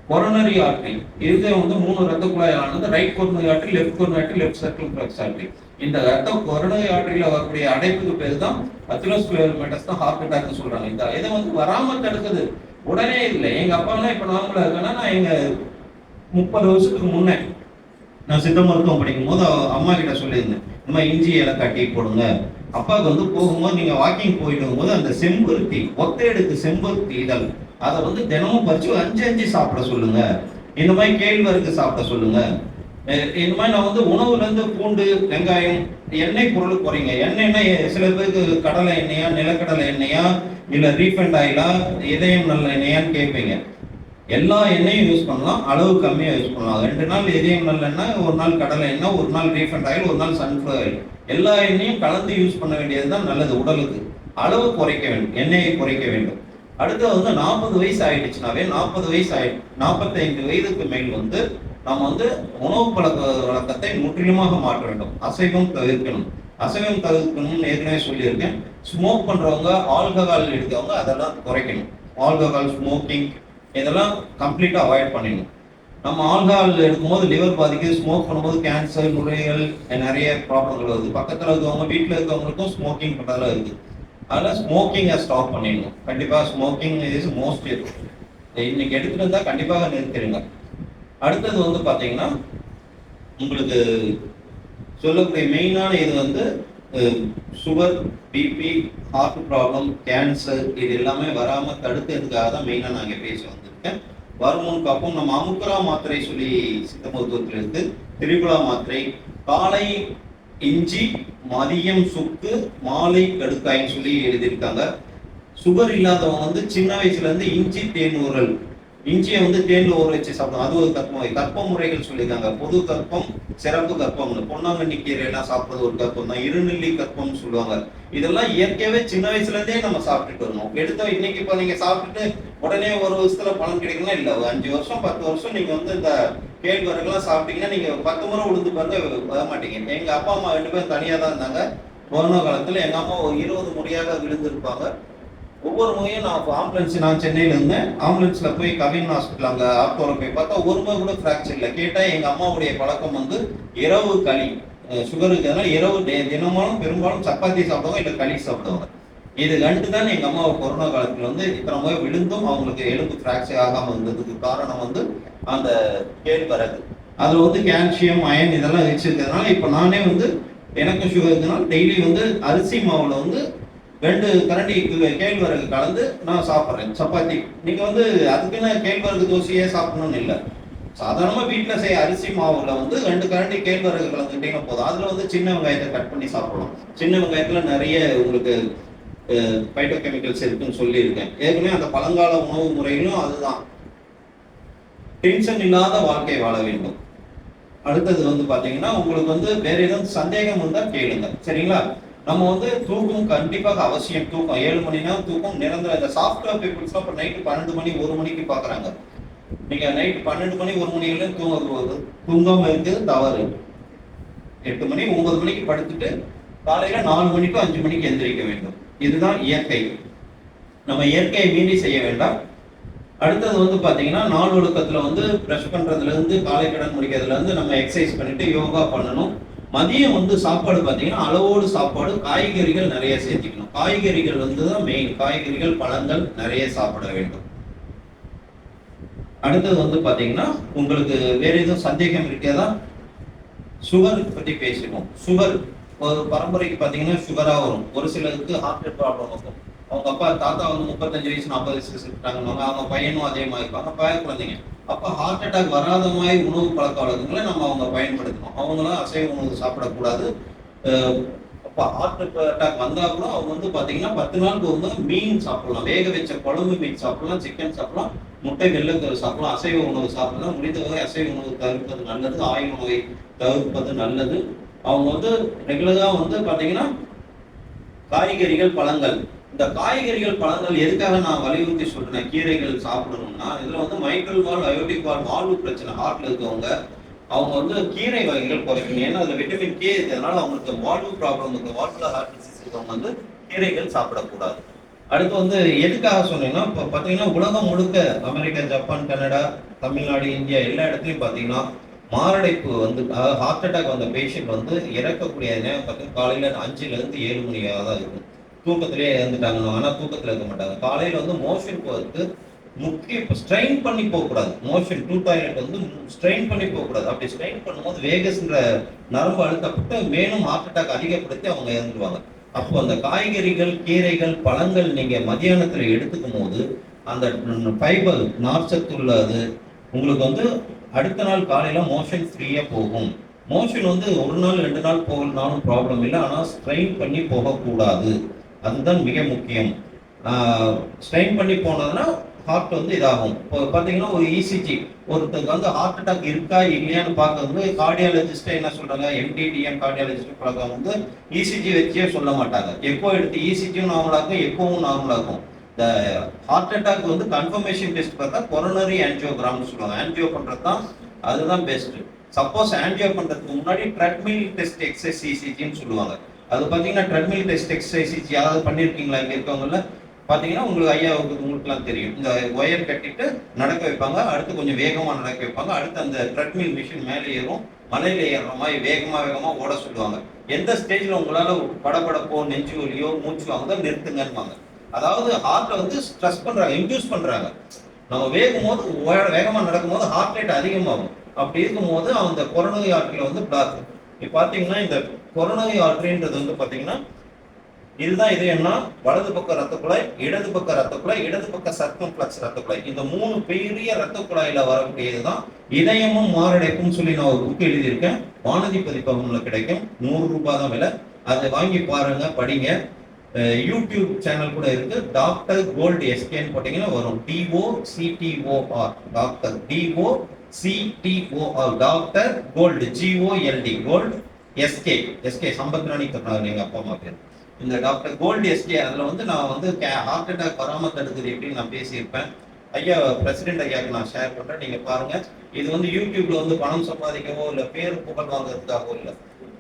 கொரோனரி ஆர்டரி இது 3 ரத்த குழாயானது, right coronary artery, left coronary artery, left circle artery. இந்த ரத்த கொரோனரி ஆர்டரியில வரக்கூடிய அடைப்புக்கு பேர் தான் அத்திரோஸ்க்ளரோசிஸ் தான் ஹார்ட் அட்டாக்னு சொல்றாங்க. இந்த இதை வராம தடுக்குது. உடனே இல்லை. எங்க அப்பா இப்ப நார்மலா இருக்கேன்னா நான் எங்க 30 வருஷத்துக்கு முன்னே நான் சித்த மருத்துவம் படிக்கும் போது அம்மா கிட்ட சொல்லியிருந்தேன், இந்த மாதிரி இஞ்சி ஏலக்காய் டீ போடுங்க. அப்பாவுக்கு வந்து போகும்போது நீங்க வாக்கிங் போயிட்டு போது அந்த செம்பருத்தி ஒத்தையடுக்கு செம்பருத்தி இதழ் அதை வந்து தினமும் பறிச்சு 5 சாப்பிட சொல்லுங்க. இந்த மாதிரி கேழ்வரகு சாப்பிட சொல்லுங்க. இந்த மாதிரி நான் வந்து உணவுல இருந்து பூண்டு, வெங்காயம், எண்ணெய் பொருள் குறைங்க. எண்ணெய்னா சில பேருக்கு கடலை எண்ணெயா, நிலக்கடலை எண்ணெயா, இல்ல ரீஃபைண்ட் ஆயிலா, இதயம் நல்ல எண்ணெயான்னு கேட்பீங்க. எல்லா எண்ணெயும் யூஸ் பண்ணலாம், அளவு கம்மியாக யூஸ் பண்ணலாம். 2 நாள் இதயம் நல்லெண்ணெய், ஒரு நாள் கடலை எண்ணெய், ஒரு நாள் ரீஃபைண்ட் ஆயில், ஒரு நாள் சன்ஃப்ளவர் ஆயில், எல்லா எண்ணெயும் கலந்து யூஸ் பண்ண வேண்டியது தான் நல்லது உடலுக்கு. அளவு குறைக்க வேண்டும், எண்ணெயை குறைக்க வேண்டும். அடுத்து வந்து 40 வயசு ஆயிடுச்சுனாவே 40 வயசு 45 வயதுக்கு மேல் வந்து நம்ம வந்து உணவு பழக்க வழக்கத்தை முற்றிலுமாக மாற்ற வேண்டும். அசைவம் தவிர்க்கணும். அசைவம் தவிர்க்கணும்னு ஏற்கனவே சொல்லியிருக்கேன். ஸ்மோக் பண்றவங்க, ஆல்கஹால் எடுத்தவங்க அதெல்லாம் குறைக்கணும். ஆல்கஹால், ஸ்மோக்கிங் இதெல்லாம் கம்ப்ளீட்டா அவாய்ட் பண்ணிடணும். நம்ம ஆல்கஹால் எடுக்கும்போது லிவர் பாதிக்குது, ஸ்மோக் பண்ணும்போது கேன்சர், நுரையீரல் நிறைய ப்ராப்ளங்கள் வருது. பக்கத்தில் இருக்கவங்க, வீட்டில் இருக்கவங்களுக்கும் ஸ்மோக்கிங் பண்ணுறதுல இருக்குது. அதெல்லாம் ஸ்மோக்கிங்கை ஸ்டாப் பண்ணிடணும். கண்டிப்பாக ஸ்மோக்கிங் இஸ் மோஸ்ட் இன்னைக்கு எடுத்துட்டு இருந்தால் கண்டிப்பாக நிறுத்திடுங்க. அடுத்தது வந்து பார்த்தீங்கன்னா உங்களுக்கு சொல்லக்கூடிய மெயினான இது வந்து sugar, BP, heart problem, cancer இது எல்லாமே வராமல் தடுக்கிறதுக்காக தான் மெயினாக நான் இங்கே பேச வந்திருக்கேன். வருமுன் காப்பும் நம்ம அமுக்குரா மாத்திரை சொல்லி சித்த மருத்துவத்தில் இருந்து திரிபுலா மாத்திரை, காலை இஞ்சி, மதியம் சுக்கு, மாலை கடுக்காயின்னு சொல்லி எழுதியிருக்காங்க. சுகர் இல்லாதவங்க வந்து சின்ன வயசுல இருந்து இஞ்சி தேன் ஊறல், இஞ்சியை வந்து தேன்ல ஊற வச்சு சாப்பிடும். அது ஒரு கற்ப முறைகள் சொல்லியிருக்காங்க. பொது கற்பம், சிறப்பு கற்பம்னு. பொன்னாங்கண்ணி கீரை எல்லாம் சாப்பிட்றது ஒரு கற்பம் தான். இருநெல்லி கற்பம்னு சொல்லுவாங்க. இதெல்லாம் இயற்கையாவே சின்ன வயசுல இருந்தே நம்ம சாப்பிட்டுட்டு வரணும். எடுத்த இன்னைக்கு இப்ப நீங்க சாப்பிட்டுட்டு உடனே ஒரு வருஷத்துல பலன் கிடைக்கணும் இல்ல. 5 வருஷம் 10 வருஷம் நீங்க வந்து இந்த கேழ்வரகுலாம் சாப்பிட்டீங்கன்னா நீங்க 10 முறை உளுந்து பாருங்க வர மாட்டீங்க. எங்க அப்பா அம்மா 2 பேரும் தனியா தான் இருந்தாங்க. கொரோனா காலத்துல எங்க அம்மா ஒரு 20 முறையாக விழுந்திருப்பாங்க. ஒவ்வொரு முறையும் நான் சென்னையில இருந்தேன். ஆம்புலன்ஸ்ல போய் கவின் ஹாஸ்பிட்டல் அங்க ஆப்டோல போய் பார்த்தா ஒரு முறை கூட ஃப்ராக்சர் இல்லை. கேட்டா எங்க அம்மாவுடைய பழக்கம் வந்து இரவு களி, சுகர் இருக்கிறதுனால இரவு தினமும் பெரும்பாலும் சப்பாத்தி சாப்பிடுவாங்க, இல்லை களி சாப்பிடுவாங்க. இது 2 தான் எங்க அம்மா கொரோனா காலத்துல வந்து இத்தனை முறை விழுந்தும் அவங்களுக்கு எலும்பு ஃப்ராக்சர் ஆகாம இருந்ததுக்கு காரணம் வந்து அந்த கேழ்வரகு. அதுல வந்து கால்சியம், அயன் இதெல்லாம் வச்சிருக்கிறதுனால இப்ப நானே வந்து எனக்கு சுகர் இருக்கிறதுனால டெய்லி வந்து அரிசி மாவுல வந்து 2 கரண்டி கேழ்வரகு கலந்து நான் சாப்பிட்றேன் சப்பாத்தி. நீங்க வந்து அதுக்குன்னு கேழ்வரகு தோசையே சாப்பிடணும்னு இல்லை. சாதாரணமா வீட்டில் செய்ய அரிசி மாவுல வந்து 2 கரண்டி கேழ்வரகு கலந்துக்கிட்டீங்கன்னா போதும். அதுல வந்து சின்ன வெங்காயத்தை கட் பண்ணி சாப்பிடலாம். சின்ன வெங்காயத்துல நிறைய உங்களுக்கு பைட்டோ கெமிக்கல்ஸ் இருக்குன்னு சொல்லியிருக்கேன் ஏற்கனவே. அந்த பழங்கால உணவு முறைகளும் அதுதான். டென்ஷன் இல்லாத வாழ்க்கை வாழ வேண்டும். அடுத்தது வந்து பாத்தீங்கன்னா உங்களுக்கு வந்து வேற ஏதாவது சந்தேகம் இருந்தா கேளுங்க, சரிங்களா? நம்ம வந்து தூக்கம் கண்டிப்பாக அவசியம். தூக்கம் 7 மணி நேரம் தூக்கம் நிரந்தர. இந்த சாஃப்ட்வேர் பீப்புள்ஸ்லாம் இப்போ நைட்டு 12 மணி 1 மணிக்கு பாக்குறாங்க. நீங்க நைட் 12 மணி 1 மணில தூங்காம இருக்குது தவறு. 8 மணி 9 மணிக்கு படுத்துட்டு காலையில 4 மணிக்கு 5 மணிக்கு எந்திரிக்க வேண்டும். இதுதான் இயற்கை. நம்ம இயற்கையை மீறி செய்ய வேண்டாம். அடுத்தது வந்து பாத்தீங்கன்னா நாள் ஒழுக்கத்துல வந்து ப்ரஷ் பண்றதுல இருந்து காலை கடன் முடிக்கிறதுல இருந்து நம்ம எக்ஸசைஸ் பண்ணிட்டு யோகா பண்ணணும். மதியம் வந்து சாப்பாடு பார்த்தீங்கன்னா அளவோடு சாப்பாடு, காய்கறிகள் நிறைய சேர்த்துக்கணும். காய்கறிகள் வந்து தான் மெயின். காய்கறிகள், பழங்கள் நிறைய சாப்பிட வேண்டும். அடுத்தது வந்து பாத்தீங்கன்னா உங்களுக்கு வேற எதுவும் சந்தேகம் இருக்கிறதா? சுகர் பத்தி பேசிடுவோம். சுகர் ஒரு பரம்பரைக்கு பாத்தீங்கன்னா சுகரா வரும். ஒரு சிலருக்கு ஹார்ட் ப்ராப்ளம் இருக்கும். அவங்க அப்பா தாத்தா வந்து 35 வயசு 40 வயசு செத்துட்டாங்க. அவங்க பையனும் அதே மாதிரி இருப்பாங்க, பய குழந்தைங்க. அப்ப ஹார்ட் அட்டாக் வராத மாதிரி உணவு பழக்க வழக்கங்களை நம்ம அவங்க பயன்படுத்தணும். அவங்களாம் அசைவ உணவு சாப்பிடக்கூடாது. அப்ப ஹார்ட் அட்டாக் வந்தா கூட அவங்க வந்து பாத்தீங்கன்னா 10 நாளுக்கு ஒரு முறை மீன் சாப்பிடலாம். வேக வச்ச குழம்பு மீன் சாப்பிடலாம், சிக்கன் சாப்பிடலாம், முட்டை வெள்ளைக்கரு சாப்பிடலாம். அசைவ உணவு சாப்பிடலாம். முடிந்தவரை அசைவ உணவு தவிர்ப்பது நல்லது. ஆயுள் உணவை தவிர்ப்பது நல்லது. அவங்க வந்து ரெகுலரா வந்து பாத்தீங்கன்னா காய்கறிகள், பழங்கள். இந்த காய்கறிகள், பழங்கள் எதுக்காக நான் வலியுறுத்தி சொல்றேன் கீரைகள் சாப்பிடணும்னா, இதுல வந்து மைக்ரல் வால், அயோட்டிக் வால், வாழ்வு பிரச்சனை ஹார்ட்ல இருக்கவங்க அவங்க வந்து கீரை வகைகள் குறைக்கணும். ஏன்னா அதுல விட்டமின் கே இருக்கிறதுனால அவங்களுக்கு வாழ்வு ப்ராப்ளம் இருக்கு. வால்வுல ஹார்ட் டிசீஸ் இருக்கவங்க வந்து கீரைகள் சாப்பிடக்கூடாது. அடுத்து வந்து எதுக்காக சொன்னீங்கன்னா இப்போ பார்த்தீங்கன்னா உலகம் முழுக்க America, Japan, Canada, Tamil Nadu, India எல்லா இடத்துலையும் பார்த்தீங்கன்னா மாரடைப்பு வந்து ஹார்ட் அட்டாக் வந்த பேஷண்ட் வந்து இறக்கக்கூடிய நேரம் பார்த்தீங்கன்னா காலையில 5 to 7 மணியாக தான் இருக்கும். தூக்கத்திலேயே இறந்துட்டாங்க. ஆனால் தூக்கத்தில் இருக்க மாட்டாங்க. காலையில் வந்து மோஷன் போகிறதுக்கு முக்கிய ஸ்ட்ரெயின் பண்ணி போகக்கூடாது. மோஷன் டூ டாய்லெட் வந்து ஸ்ட்ரெயின் பண்ணி போகக்கூடாது. அப்படி ஸ்ட்ரெயின் பண்ணும்போது வேகஸ்ன்ற நரம்பு அழுத்தப்பட்டு மேலும் ஹார்ட் அட்டாக் அதிகப்படுத்தி அவங்க இறந்துருவாங்க. அப்போ அந்த காய்கறிகள், கீரைகள், பழங்கள் நீங்க மதியானத்துல எடுத்துக்கும் போது அந்த ஃபைபர் நார்ச்சத்து உள்ளது உங்களுக்கு வந்து அடுத்த நாள் காலையில மோஷன் ஃப்ரீயா போகும். மோஷன் வந்து ஒரு நாள் 2 நாள் போகலனாலும் ப்ராப்ளம் இல்லை, ஆனால் ஸ்ட்ரெயின் பண்ணி போகக்கூடாது. அதுதான் மிக முக்கியம். ஸ்ட்ரெயின் பண்ணி போனதுன்னா ஹார்ட் வந்து இதாகும். இப்போ பார்த்தீங்கன்னா ஒரு இசிஜி ஒருத்தருக்கு வந்து ஹார்ட் அட்டாக் இருக்கா இல்லையான்னு பார்க்க வந்து கார்டியாலஜிஸ்ட் என்ன சொல்றாங்க, எம்டிடிஎம் கார்டியாலஜிஸ்ட் பார்க்க வந்து இசிஜி வச்சே சொல்ல மாட்டாங்க. எக்கோ எடுத்து இசிஜியும் நார்மலாகும், எக்கோவும் நார்மலாகும். இந்த ஹார்ட் அட்டாக் வந்து கன்ஃபர்மேஷன் டெஸ்ட் பார்த்தா கொரோனரி ஆன்ஜியோகிராம்னு சொல்லுவாங்க. ஆன்ஜியோ பண்றது தான் அதுதான் பெஸ்ட். சப்போஸ் ஆன்ஜியோ பண்றதுக்கு முன்னாடி ட்ரெட்மில் டெஸ்ட் எக்ஸசைஸ் இசிஜின்னு சொல்லுவாங்க. அது பார்த்தீங்கன்னா ட்ரெட்மில் டெஸ்ட் எக்ஸசைஸ் இசிஜி யாராவது பண்ணியிருக்கீங்களா இங்கே இருக்கவங்கள? பார்த்தீங்கன்னா உங்களுக்கு ஐயாவுக்கு உங்களுக்குலாம் தெரியும். இந்த ஒயர் கட்டிட்டு நடக்க வைப்பாங்க, அடுத்து கொஞ்சம் வேகமாக நடக்க வைப்பாங்க, அடுத்து அந்த ட்ரெட்மில் மிஷின் மேலே ஏறும், மலையில ஏறுற மாதிரி வேகமாக ஓட சொல்லுவாங்க. எந்த ஸ்டேஜில் உங்களால் படபடப்போ நெஞ்சு வலியோ மூச்சு வாங்குதோ நிறுத்துங்கன்னு. அதாவது ஹார்ட்டை வந்து ஸ்ட்ரெஸ் பண்ணுறாங்க, இன்டியூஸ் பண்ணுறாங்க. நம்ம வேகமாக நடக்கும்போது ஹார்ட் ரேட் அதிகமாகும். அப்படி இருக்கும்போது அந்த கொரோனரி ஆர்டரியில் வந்து பிளாக். இப்போ பார்த்தீங்கன்னா இந்த கொரோனரி ஆர்டரின்றது வந்து பார்த்தீங்கன்னா இதுதான் இதயம்னா வலது பக்க ரத்த குழாய், இடது பக்க ரத்த குழாய், இடது பக்க சர்க்கம்ஃப்ளக்ஸ் ரத்த குழாய். இந்த 3 பெரிய ரத்த குழாயில வரக்கூடியதுதான் இதயமும் மாரடைப்பும் சொல்லி நான் ஒரு புக் எழுதியிருக்கேன். வானதி பதிப்பகம்ல கிடைக்கும். 100 ரூபாய் தான் விலை. அதை வாங்கி பாருங்க, படிங்க. யூடியூப் சேனல் கூட இருக்கு. டாக்டர் கோல்டு எஸ்கேன்னு போட்டீங்கன்னா வரும். DOCTOR doctor DOCTOR doctor gold GOLD gold SK Sampath Rani சொன்னாங்க எங்க அப்பா அம்மா பேர். இந்த டாக்டர் கோல்டு எஸ்கே அதில் வந்து நான் வந்து ஹார்ட் அட்டாக் வராமல் தடுக்குது எப்படின்னு நான் பேசியிருப்பேன். ஐயா பிரசிடென்ட் ஐயாவுக்கு நான் ஷேர் பண்ணுறேன், நீங்கள் பாருங்கள். இது வந்து யூடியூப்ல வந்து பணம் சம்பாதிக்கவோ இல்லை பேர் புகழ் வாங்குறதுக்காகவோ இல்லை.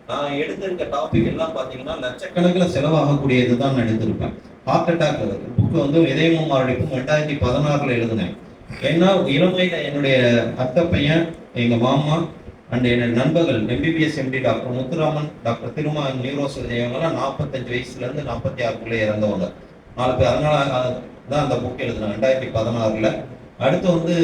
நான் எடுத்திருக்க டாபிக் எல்லாம் பார்த்தீங்கன்னா லட்சக்கணக்கில் செலவாகக்கூடியது தான் நான் எடுத்திருப்பேன். ஹார்ட் அட்டாக் புக்கு வந்து இதயமும் மாரடைப்பும் 2016 எழுதினேன். ஏன்னா இளமையில என்னுடைய அத்தை பையன், எங்கள் மாமா அண்ட் என்னோட நண்பர்கள் MBBS MD doctor Muthuraman, doctor Thiruma neuro surgery இவங்கெல்லாம் 45 வயசுலேருந்து 46 இறந்தவங்க 4 பேர். அதனால தான் அந்த புக் எழுதுனாங்க 2016. அடுத்து வந்து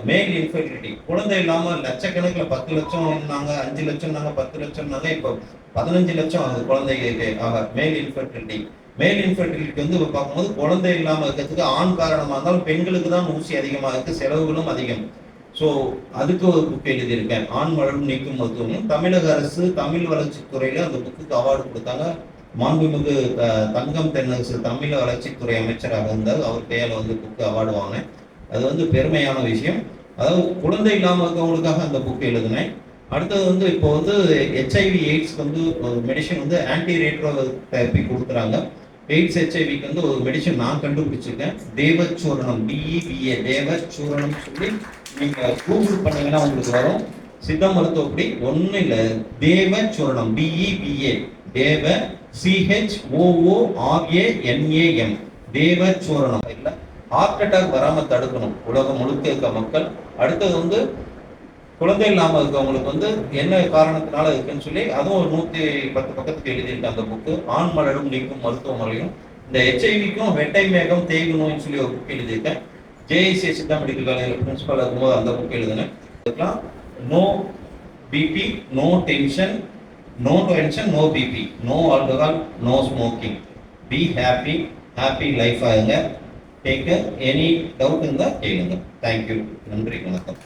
மேல் இன்ஃபெர்டிலிட்டி, குழந்தை இல்லாமல் லட்சக்கணக்கில் 10 லட்சம் இருந்தாங்க, 5 லட்சம் 10 லட்சம், இப்போ 15 லட்சம் அது குழந்தைகளுக்கு ஆக மேல் இன்ஃபெர்டிலிட்டி. மேல் இன்ஃபெர்டிலிட்டி வந்து பார்க்கும்போது குழந்தை இல்லாமல் இருக்கிறதுக்கு ஆண் காரணமாக இருந்தாலும் பெண்களுக்கு தான் ஊசி அதிகமாக இருக்கு, செலவுகளும் அதிகம். ஸோ அதுக்கு ஒரு புக் எழுதியிருக்கேன். ஆண் வளரும் நீக்கும் மருத்துவமும். தமிழக அரசு தமிழ் வளர்ச்சித்துறையில அந்த புக்குக்கு அவார்டு கொடுத்தாங்க. மாண்புமிகு தங்கம் தென்னரசு தமிழ் வளர்ச்சித்துறை அமைச்சராக இருந்தால் அவர் கையால் வந்து புக்கு அவார்டு வாங்கினேன். அது வந்து பெருமையான விஷயம். அதாவது குழந்தை இல்லாமல் இருக்கவங்களுக்காக அந்த புக்கு எழுதினேன். அடுத்தது வந்து இப்போ வந்து HIV AIDS வந்து மெடிசன் வந்து ஆன்டி ரேட்ரோ தெரப்பி கொடுக்குறாங்க. எய்ட்ஸ் HIV வந்து ஒரு மெடிசன் நான் கண்டுபிடிச்சிருக்கேன். தேவச்சூரணம் DEVA தேவச்சூரணம் சொல்லி நீங்க கூகுள் பண்ணீங்கன்னா உங்களுக்கு வரும். சித்த மருத்துவப்படி ஒன்றும் இல்லை, தேவச்சூரணம் DEVA தேவ CHOORANAM தேவச்சூரணம். இல்லை ஹார்ட் அட்டாக் வராமல் தடுக்கணும் உலகம் முழுக்க இருக்க மக்கள். அடுத்தது வந்து குழந்தை இல்லாமல் இருக்கவங்களுக்கு வந்து என்ன காரணத்தினால இருக்குன்னு சொல்லி அதுவும் 110 பக்கத்துக்கு எழுதியிருக்கேன் அந்த புக்கு. ஆண் மலரும் நீக்கும் மருத்துவ முறையும். இந்த HIV-க்கும் வெட்டை மேகம் தேய்வு நோய்னு சொல்லி ஒரு புக் எழுதியிருக்கேன். JIC சித்தா மெடிக்கல் காலேஜில் பிரின்சிபல் இருக்கும்போது அந்த புக் எழுதினேன். இதுக்கெல்லாம் no BP, no tension, no BP, no alcohol, no smoking, be happy life ஆகுங்க. டேக் எனி டவுட் இருந்தால் கேளுங்க. தேங்க்யூ. நன்றி, வணக்கம்.